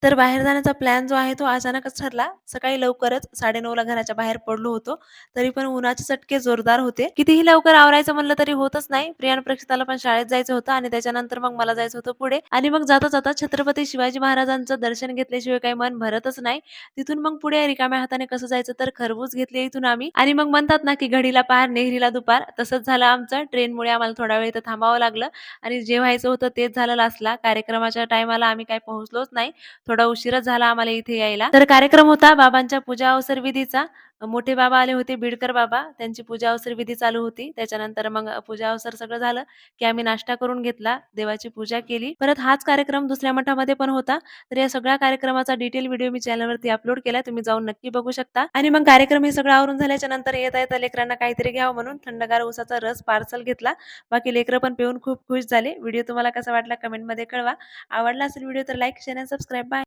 तर बाहेर जाण्याचा प्लॅन जो आहे तो अचानकच ठरला. सकाळी लवकरच 9:30ला घराच्या बाहेर पडलो होतो. तरी पण उन्हाचे चटके जोरदार होते. कितीही लवकर आवरायचं म्हणलं तरी होतच नाही. प्रिया आणि प्रक्षिताला पण शाळेत जायचं होतं आणि त्याच्यानंतर मग मला जायचं होतं पुढे आणि मग जाता-जाता छत्रपती शिवाजी महाराजांचं दर्शन घेतल्याशिवाय काही मन भरतच नाही. तिथून मग पुढे रिकाम्या हाताने कसं जायचं तर खरबूज घेतले इथून आम्ही आणि मग म्हणतात ना, की घडीला पार, नेहरीला दुपार तसंच झालं आमचं. ट्रेनमुळे आम्हाला थोडा वेळ इथं थांबावं लागलं आणि जे व्हायचं होतं तेच झालं लास्टला. कार्यक्रमाच्या टाईमाला आम्ही काही पोहोचलोच नाही. थोडा उशीरच झाला आम्हाला इथे यायला. तर कार्यक्रम होता बाबांच्या पूजा अवसर विधीचा. मोठे बाबा आले होते, बिडकर बाबा. त्यांची पूजा अवसर विधी चालू होती. त्याच्यानंतर मग पूजा अवसर सगळं झालं, की आम्ही नाश्ता करून घेतला, देवाची पूजा केली. परत हाच कार्यक्रम दुसऱ्या मठामध्ये पण होता. तर या सगळ्या कार्यक्रमाचा डिटेल व्हिडिओ मी चॅनलवरती अपलोड केलाय. तुम्ही जाऊन नक्की बघू शकता. आणि मग कार्यक्रम हे सगळं आवरून झाल्याच्या नंतर येता-येता लेकरांना काहीतरी घ्यावं म्हणून थंडगार उसाचा रस पार्सल घेतला. बाकी लेकरं पण पिऊन खूप खुश झाले. व्हिडिओ तुम्हाला कसा वाटला कमेंटमध्ये कळवा. आवडला असेल व्हिडिओ तर लाईक, शेअर आणि सबस्क्राईब. बाय.